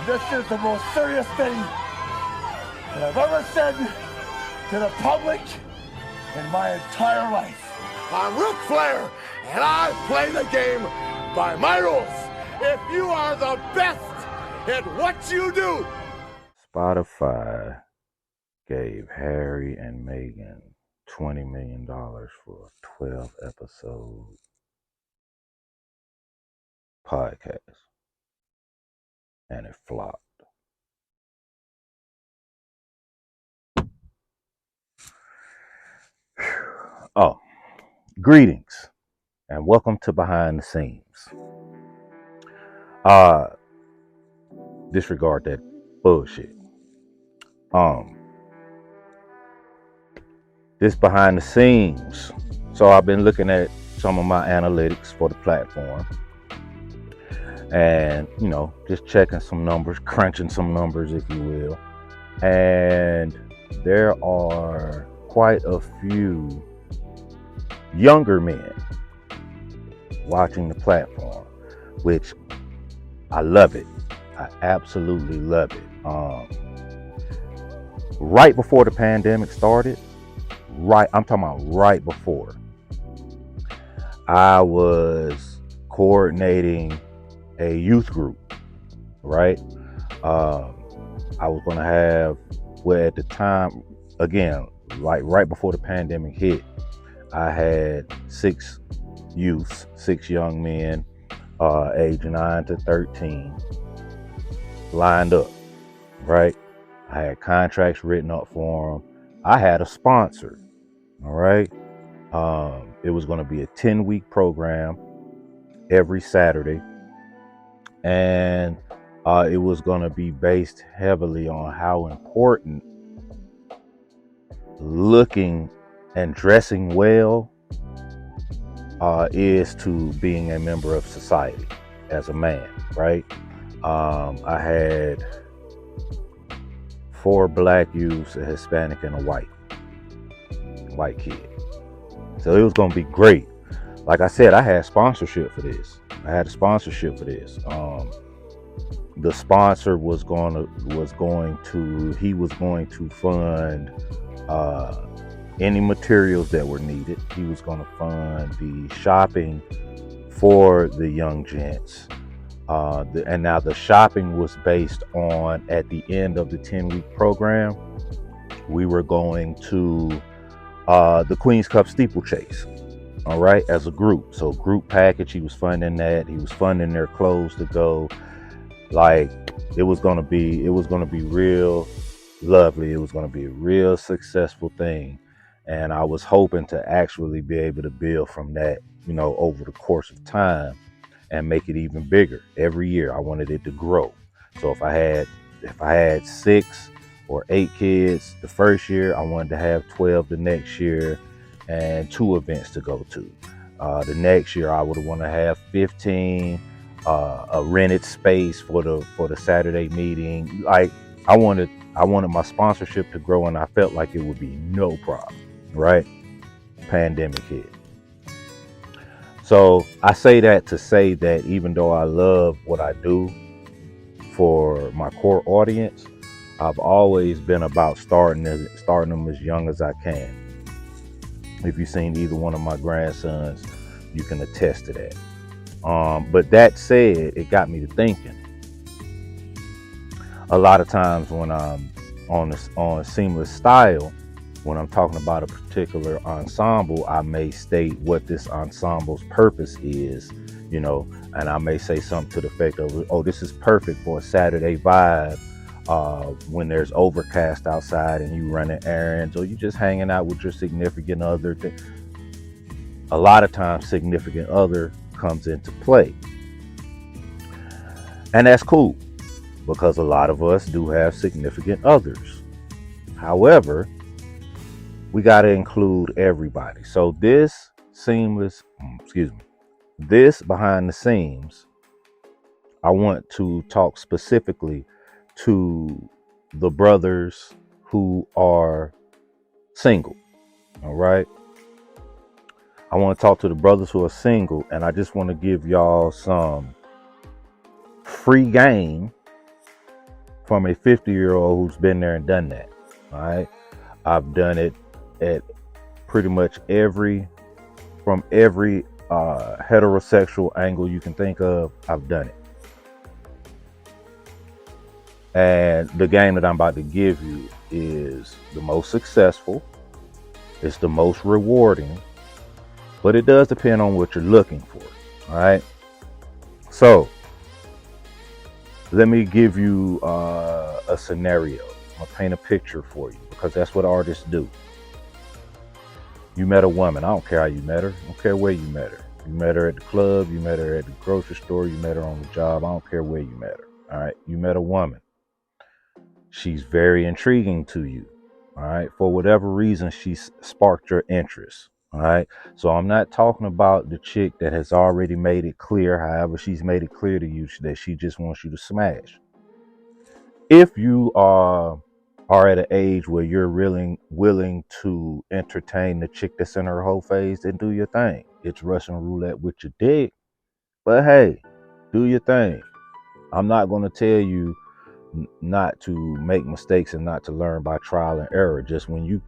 This is the most serious thing that I've ever said to the public in my entire life. I'm Ric Flair, and I play the game by my rules. If you are the best at what you do. Spotify gave Harry and Meghan $20 million for a 12-episode podcast, and it flopped. Oh, greetings and welcome to Behind the Scenes. Disregard that bullshit. This behind the scenes. So I've been looking at some of my analytics for the platform and, just checking some numbers, crunching some numbers, if you will. And there are quite a few younger men watching the platform, which I love it. I absolutely love it. Right before the pandemic started, I'm talking about right before, I was coordinating a youth group, right? I was going to have, at the time, again, like right before the pandemic hit, I had 6 youths, 6 young men, age 9 to 13, lined up, right? I had contracts written up for them. I had a sponsor, all right? It was going to be a 10-week program every Saturday, and it was going to be based heavily on how important looking and dressing well is to being a member of society as a man, right? I had 4 black youths, a Hispanic, and a white kid. So it was going to be great. Like I said, I had sponsorship for this. The sponsor was going to fund any materials that were needed. He was going to fund the shopping for the young gents. And now the shopping was based on, at the end of the 10-week program, we were going to the Queen's Cup steeplechase, all right, as a group. So group package, he was funding that. He was funding their clothes to go. Like, it was going to be real lovely. It was going to be a real successful thing. And I was hoping to actually be able to build from that, over the course of time, and make it even bigger. Every year I wanted it to grow. So if I had 6 or 8 kids the first year, I wanted to have 12 the next year, and 2 events to go to. The next year I would want to have 15, a rented space for the Saturday meeting. Like, I wanted my sponsorship to grow, and I felt like it would be no problem, right? Pandemic hit. So I say that to say that even though I love what I do for my core audience, I've always been about starting them as young as I can. If you've seen either one of my grandsons, you can attest to that. But that said, it got me to thinking. A lot of times when I'm on Seamless Style, when I'm talking about a particular ensemble, I may state what this ensemble's purpose is, and I may say something to the effect of, oh, this is perfect for a Saturday vibe, when there's overcast outside and you running errands, or you just hanging out with your significant other. A lot of times significant other comes into play. And that's cool, because a lot of us do have significant others. However, we got to include everybody. So this behind the scenes, I want to talk specifically to the brothers who are single. All right. I want to talk to the brothers who are single, and I just want to give y'all some free game from a 50-year-old who's been there and done that. All right. I've done it at pretty much from every heterosexual angle you can think of. I've done it. And the game that I'm about to give you is the most successful. It's the most rewarding, but it does depend on what you're looking for. All right. So let me give you a scenario. I'm gonna paint a picture for you because that's what artists do. You met a woman. I don't care how you met her. I don't care where you met her. You met her at the club. You met her at the grocery store. You met her on the job. I don't care where you met her. All right. You met a woman. She's very intriguing to you. All right. For whatever reason, she's sparked your interest. All right. So I'm not talking about the chick that has already made it clear, however, she's made it clear to you that she just wants you to smash. If you are at an age where you're really willing to entertain the chick that's in her whole phase, then do your thing. It's Russian roulette with your dick. But hey, do your thing. I'm not going to tell you not to make mistakes and not to learn by trial and error. Just when you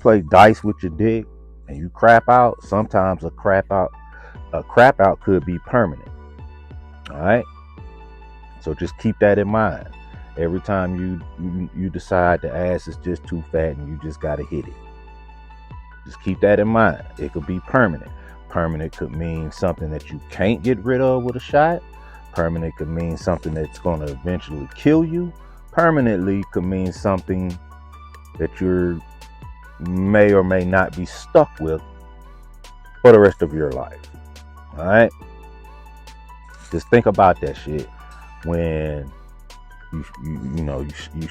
play dice with your dick and you crap out, sometimes a crap out could be permanent. All right. So just keep that in mind. Every time you decide the ass is just too fat and you just got to hit it. Just keep that in mind. It could be permanent. Permanent could mean something that you can't get rid of with a shot. Permanent could mean something that's going to eventually kill you. Permanently could mean something that you may or may not be stuck with for the rest of your life. All right? Just think about that shit when you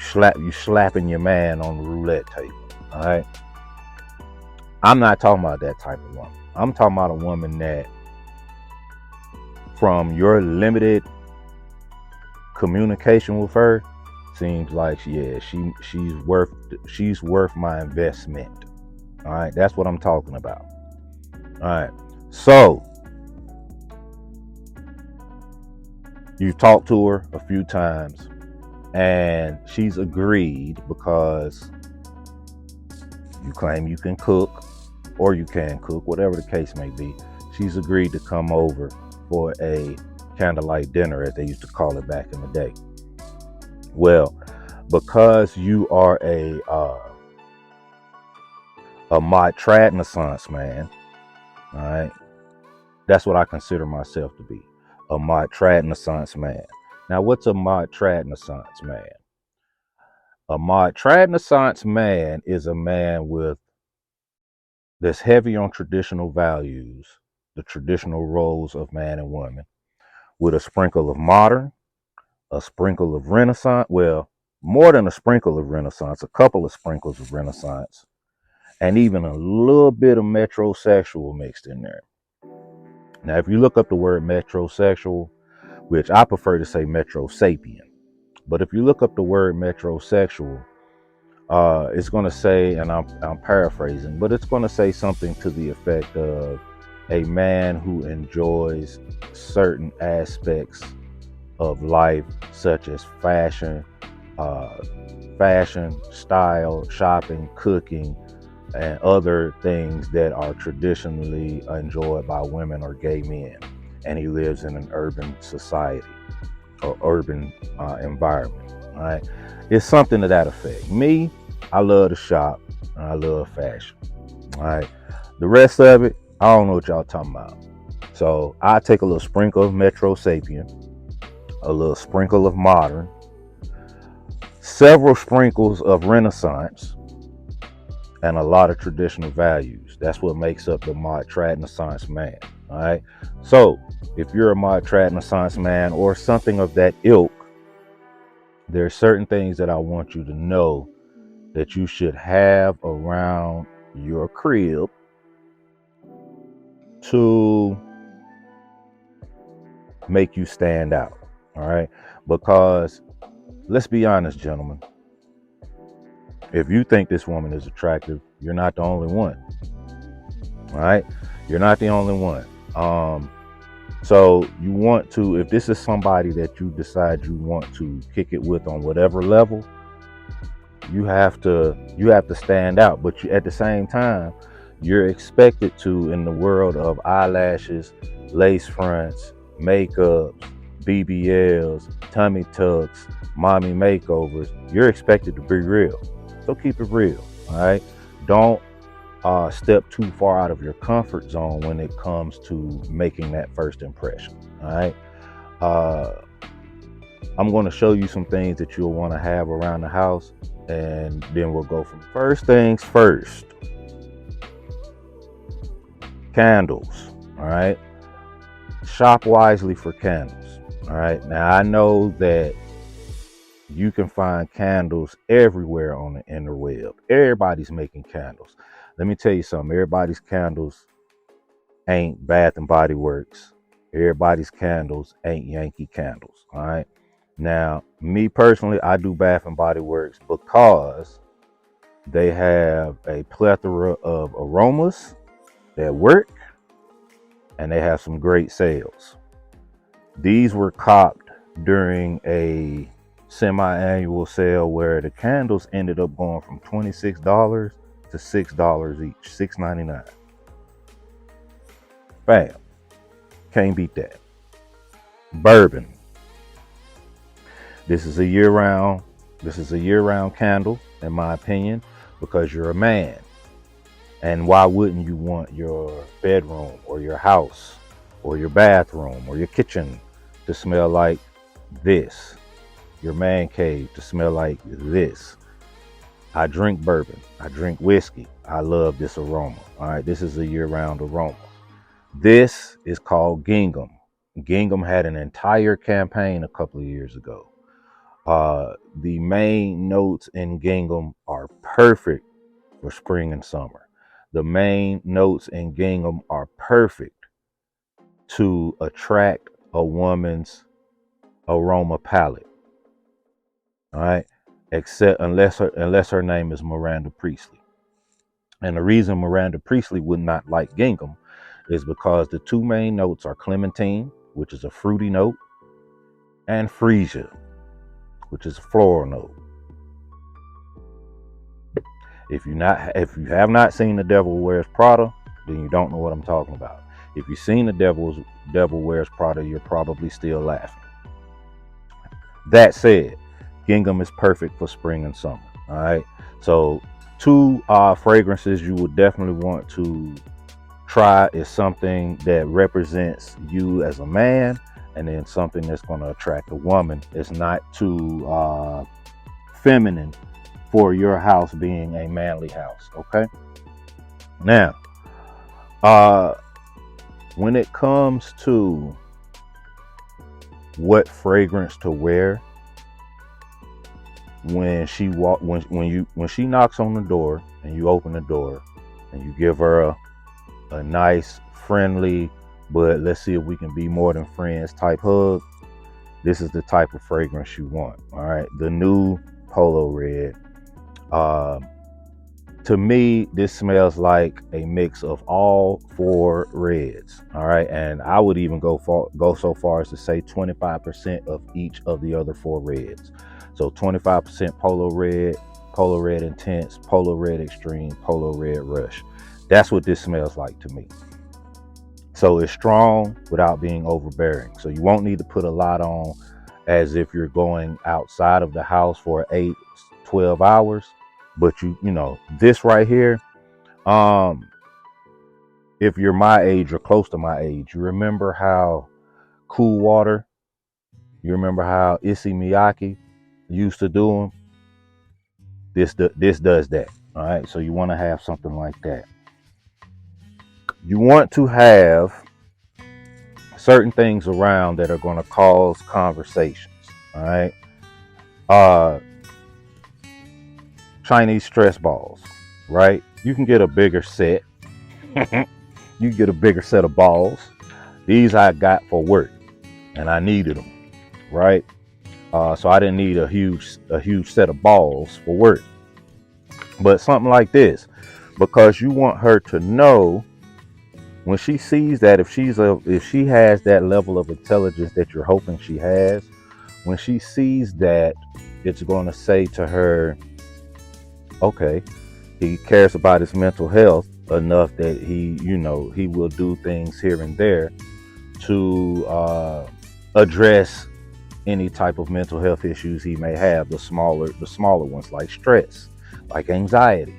slapping your man on the roulette table. All right? I'm not talking about that type of woman. I'm talking about a woman that, from your limited communication with her, seems like she's worth my investment. All right, that's what I'm talking about. All right, so you've talked to her a few times and she's agreed because you claim you can cook, or you can cook, whatever the case may be. She's agreed to come over for a candlelight dinner, as they used to call it back in the day. Well, because you are a Modtradnassance man, all right, that's what I consider myself to be, a Modtradnassance man. Now, what's a Modtradnassance man? A Modtradnassance man is a man that's heavy on traditional values, the traditional roles of man and woman, with a sprinkle of modern, a sprinkle of Renaissance, well, more than a sprinkle of Renaissance, a couple of sprinkles of Renaissance, and even a little bit of metrosexual mixed in there. Now, if you look up the word metrosexual, which I prefer to say metrosapien, but if you look up the word metrosexual, it's going to say, and I'm paraphrasing, but it's going to say something to the effect of a man who enjoys certain aspects of life, such as fashion, style, shopping, cooking, and other things that are traditionally enjoyed by women or gay men. And he lives in an urban society or urban environment. All right, it's something to that effect. Me, I love to shop and I love fashion. All right, the rest of it, I don't know what y'all talking about. So I take a little sprinkle of metrosapien, a little sprinkle of modern, several sprinkles of Renaissance, and a lot of traditional values. That's what makes up the Modtradnassance man. All right. So if you're a Modtradnassance man or something of that ilk, there are certain things that I want you to know that you should have around your crib to make you stand out. All right. Because let's be honest, gentlemen. If you think this woman is attractive, you're not the only one. All right. You're not the only one. So you want to, if this is somebody that you decide you want to kick it with on whatever level, you have to stand out. But at the same time, you're expected to, in the world of eyelashes, lace fronts, makeups, BBLs, tummy tucks, mommy makeovers, you're expected to be real. So keep it real. All right. Don't step too far out of your comfort zone when it comes to making that first impression. All right. Uh, I'm going to show you some things that you'll want to have around the house, and then we'll go from first things first. Candles. All right. Shop wisely for candles. All right. Now, I know that you can find candles everywhere on the interweb. Everybody's making candles. Let me tell you something. Everybody's candles ain't Bath and Body Works. Everybody's candles ain't Yankee candles. All right. Now, me personally, I do Bath and Body Works because they have a plethora of aromas that work, and they have some great sales. These were copped during a semi-annual sale where the candles ended up going from $26 to $6 each, $6.99. Bam. Can't beat that. Bourbon. This is a year-round candle, in my opinion, because you're a man. And why wouldn't you want your bedroom or your house or your bathroom or your kitchen to smell like this? Your man cave to smell like this. I drink bourbon. I drink whiskey. I love this aroma. All right, this is a year-round aroma. This is called gingham. Gingham had an entire campaign a couple of years ago. The main notes in gingham are perfect for spring and summer. The main notes in gingham are perfect to attract a woman's aroma palette. All right, except unless her name is Miranda Priestley. And the reason Miranda Priestley would not like gingham is because the two main notes are clementine, which is a fruity note, and freesia, which is a floral note. If you have not seen The Devil Wears Prada, then you don't know what I'm talking about. If you've seen The Devil Wears Prada, you're probably still laughing. That said, gingham is perfect for spring and summer. All right. So two fragrances you would definitely want to try is something that represents you as a man, and then something that's going to attract a woman. It's not too feminine for your house being a manly house. Okay. Now, when it comes to what fragrance to wear, when she knocks on the door and you open the door and you give her a nice, friendly, but let's see if we can be more than friends type hug, this is the type of fragrance you want. All right. The new Polo Red. To me, this smells like a mix of all four reds. All right. And I would even go so far as to say 25% of each of the other four reds. So 25% Polo Red Intense, Polo Red Extreme, Polo Red Rush. That's what this smells like to me. So it's strong without being overbearing. So you won't need to put a lot on as if you're going outside of the house for 8-12 hours. But you know, this right here, if you're my age or close to my age, you remember how Cool Water, you remember how Issey Miyake used to do them? This does that. All right. So you want to have something like that. You want to have certain things around that are going to cause conversations. All right. Chinese stress balls, right? You can get a bigger set. You can get a bigger set of balls. These I got for work, and I needed them, right? So I didn't need a huge set of balls for work, but something like this, because you want her to know When she sees that, if she has that level of intelligence that you're hoping she has, when she sees that, it's going to say to her, okay, he cares about his mental health enough that he will do things here and there to address any type of mental health issues he may have, the smaller ones, like stress, like anxiety.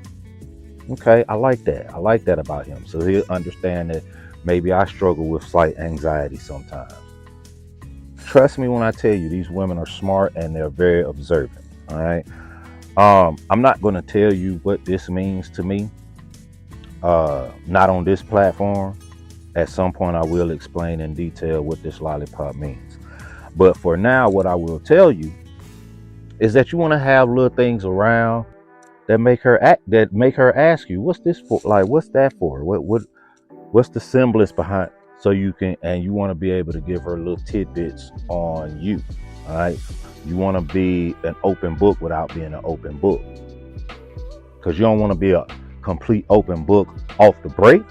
Okay, I like that. I like that about him. So he'll understand that maybe I struggle with slight anxiety sometimes. Trust me when I tell you, these women are smart and they're very observant. All right. I'm not going to tell you what this means to me. Not on this platform. At some point, I will explain in detail what this lollipop means. But for now, what I will tell you is that you want to have little things around that make her ask you, what's this for? Like, what's that for? What's the semblance behind? So you want to be able to give her little tidbits on you. All right. You want to be an open book without being an open book, because you don't want to be a complete open book off the break,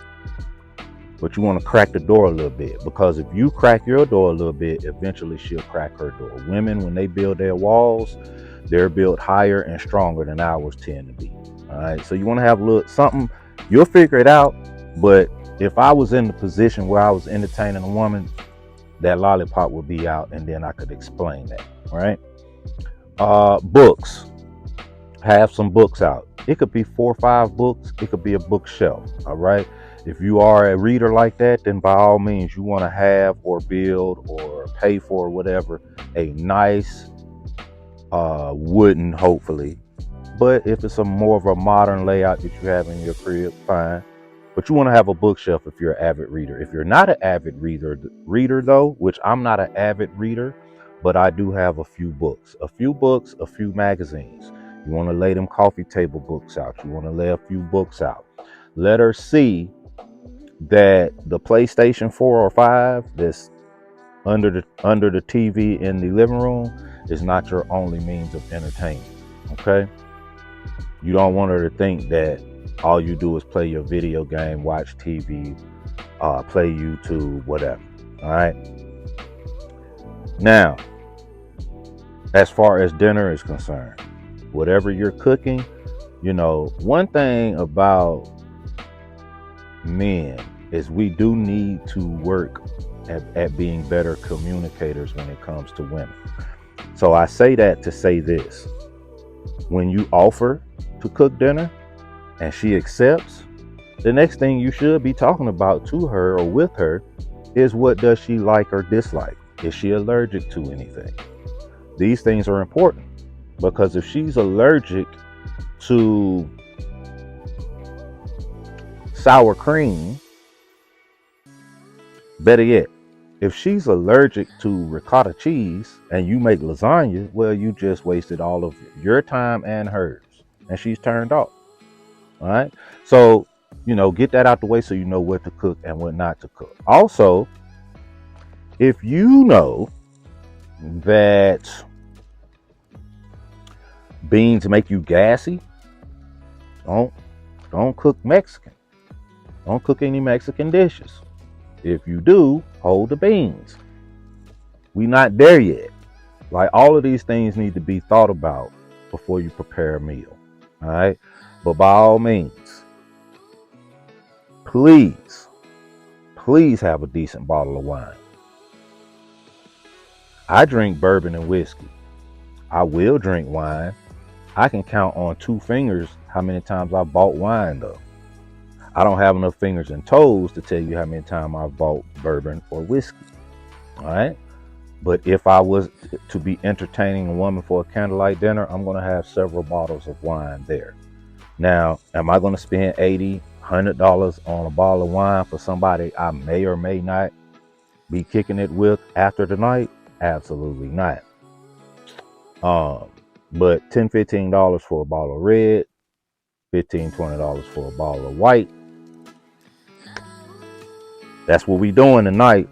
but you want to crack the door a little bit, because if you crack your door a little bit, eventually she'll crack her door. Women, when they build their walls, they're built higher and stronger than ours tend to be. All right. So you want to have a little something, you'll figure it out. But if I was in the position where I was entertaining a woman, that lollipop would be out, and then I could explain that. All right. Books. Have some books out. It could be 4 or 5 books. It could be a bookshelf. All right. If you are a reader like that, then by all means, you want to have or build or pay for whatever a nice wooden, hopefully. But if it's a more of a modern layout that you have in your crib, fine. But you want to have a bookshelf if you're an avid reader. If you're not an avid reader though, which I'm not an avid reader, but I do have a few books, a few magazines. You want to lay them coffee table books out. You want to lay a few books out. Let her see that the PlayStation 4 or 5 that's under the TV in the living room is not your only means of entertainment. Okay? You don't want her to think that all you do is play your video game, watch TV, play YouTube, whatever. All right. Now, as far as dinner is concerned, whatever you're cooking, one thing about men is we do need to work at being better communicators when it comes to women. So I say that to say this: when you offer to cook dinner and she accepts, the next thing you should be talking about to her or with her is, what does she like or dislike? Is she allergic to anything? These things are important, because if she's allergic to sour cream, better yet, if she's allergic to ricotta cheese and you make lasagna, well, you just wasted all of your time and hers, and she's turned off. All right. So, get that out the way so you know what to cook and what not to cook. Also, if you know that beans make you gassy, don't cook Mexican. Don't cook any Mexican dishes. If you do, hold the beans. We not there yet. Like, all of these things need to be thought about before you prepare a meal. All right. But by all means, please have a decent bottle of wine. I drink bourbon and whiskey. I will drink wine. I can count on 2 fingers how many times I bought wine, though. I don't have enough fingers and toes to tell you how many times I've bought bourbon or whiskey. All right. But if I was to be entertaining a woman for a candlelight dinner, I'm going to have several bottles of wine there. Now, am I going to spend $80, $100 on a bottle of wine for somebody I may or may not be kicking it with after the night? Absolutely not. But $10, $15 for a bottle of red, $15, $20 for a bottle of white. That's what we doing tonight.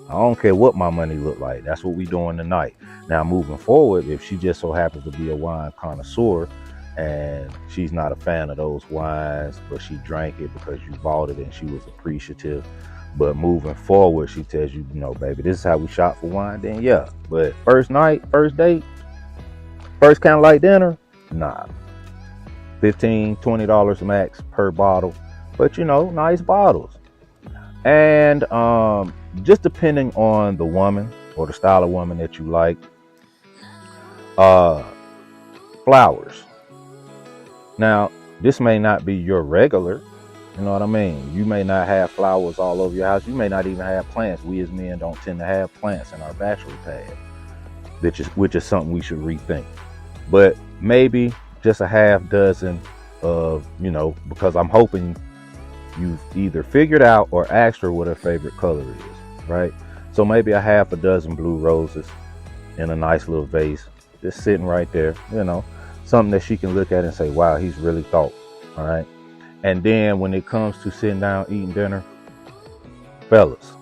I don't care what my money look like. That's what we doing tonight. Now, moving forward, if she just so happens to be a wine connoisseur and she's not a fan of those wines, but she drank it because you bought it and she was appreciative. But moving forward, she tells you, baby, this is how we shop for wine. Then yeah, but first night, first date, first candlelight dinner, nah. $15-$20 max per bottle, but nice bottles. And just depending on the woman or the style of woman that you like, flowers. Now, this may not be your regular, you know what I mean? You may not have flowers all over your house. You may not even have plants. We as men don't tend to have plants in our bachelor pad, which is something we should rethink. But maybe just a half dozen of, because I'm hoping you've either figured out or asked her what her favorite color is, right? So maybe a half a dozen blue roses in a nice little vase, just sitting right there, something that she can look at and say, wow, he's really thought, all right? And then when it comes to sitting down, eating dinner, fellas,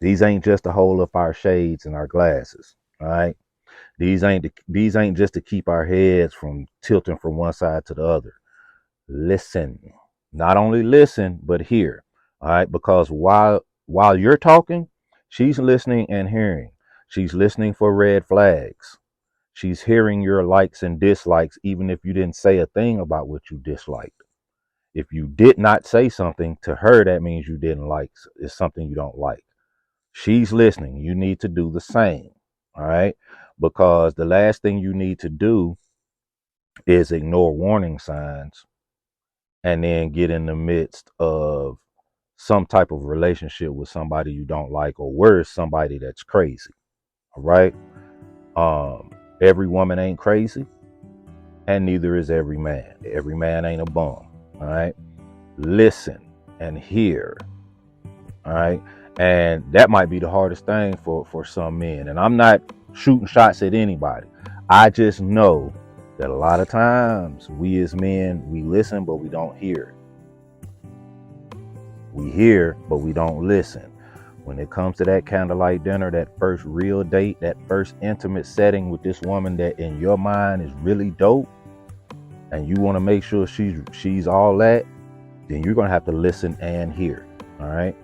these ain't just to hold up our shades and our glasses, all right? These ain't just to keep our heads from tilting from one side to the other. Listen, not only listen, but hear, all right? Because while you're talking, she's listening and hearing. She's listening for red flags. She's hearing your likes and dislikes, even if you didn't say a thing about what you disliked. If you did not say something to her, that means you didn't like. It's something you don't like. She's listening. You need to do the same. All right. Because the last thing you need to do is ignore warning signs and then get in the midst of some type of relationship with somebody you don't like, or worse, somebody that's crazy. All right. Every woman ain't crazy, and neither is every man. Every man ain't a bum. All right. Listen and hear. All right. And that might be the hardest thing for some men. And I'm not shooting shots at anybody. I just know that a lot of times we as men, we listen, but we don't hear. We hear, but we don't listen. When it comes to that candlelight dinner, that first real date, that first intimate setting with this woman that in your mind is really dope, and you want to make sure she's all that, then you're going to have to listen and hear. All right.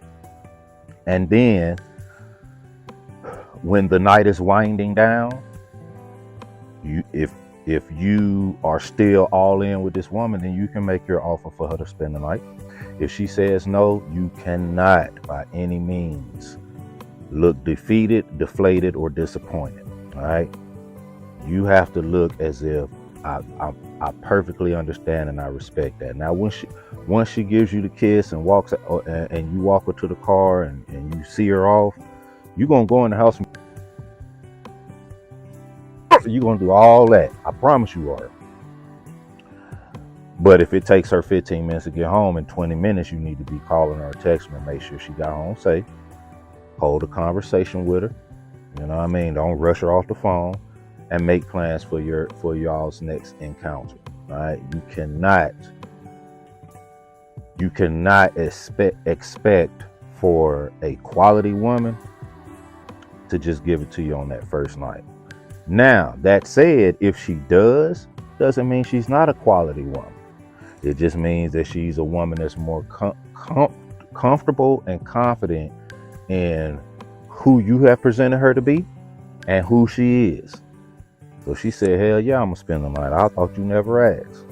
And then when the night is winding down, if you are still all in with this woman, then you can make your offer for her to spend the night. If she says no, you cannot by any means look defeated, deflated, or disappointed. All right. You have to look as if I perfectly understand and I respect that. Now, once she gives you the kiss and walks and you walk her to the car and you see her off, you're gonna go in the house. You're gonna do all that. I promise you are. But if it takes her 15 minutes to get home, in 20 minutes you need to be calling her or texting her, make sure she got home safe. Hold a conversation with her. You know what I mean? Don't rush her off the phone, and make plans for y'all's next encounter. All right? You cannot expect for a quality woman to just give it to you on that first night. Now, that said, if she doesn't mean she's not a quality woman. It just means that she's a woman that's more comfortable and confident in who you have presented her to be and who she is. So she said, hell yeah, I'm gonna spend the night. I thought you never asked.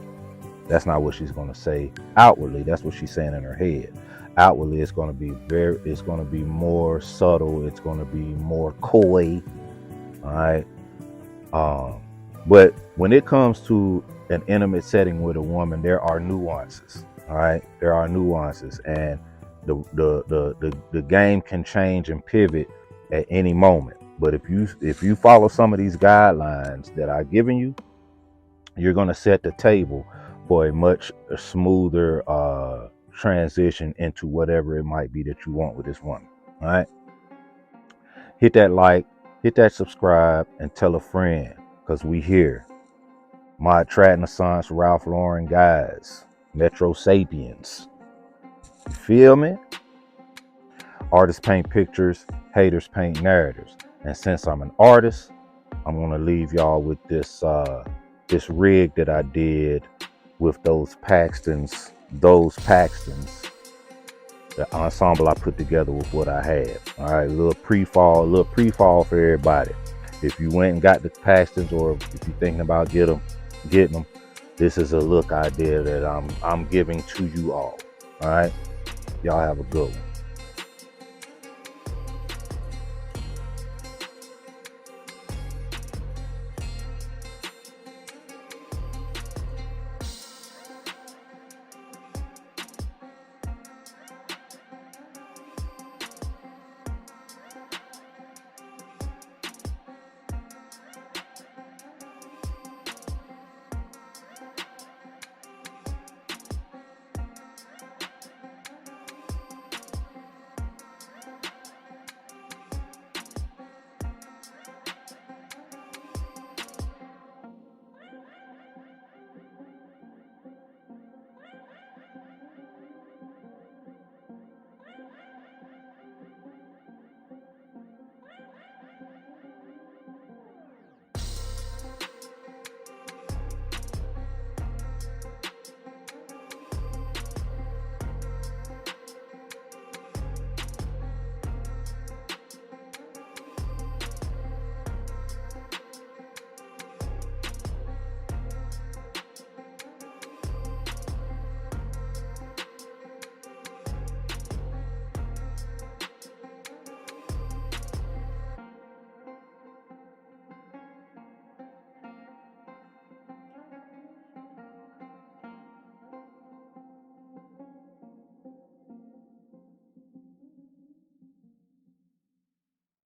That's not what she's gonna say outwardly. That's what she's saying in her head. Outwardly, it's gonna be more subtle. It's gonna be more coy. All right. But when it comes to an intimate setting with a woman, there are nuances. All right. There are nuances, and the game can change and pivot at any moment. But if you follow some of these guidelines that I've given you, you're going to set the table for a much smoother transition into whatever it might be that you want with this woman. All right. Hit that like, hit that subscribe, and tell a friend, because we here. Modtradnassance, Ralph Lauren guys, Metro Sapiens. You feel me? Artists paint pictures, haters paint narratives. And since I'm an artist, I'm gonna leave y'all with this this rig that I did with those Paxtons. The ensemble I put together with what I had. All right, a little pre-fall for everybody. If you went and got the Paxtons, or if you're thinking about getting them, this is a look idea that I'm giving to you all. All right, y'all have a good one.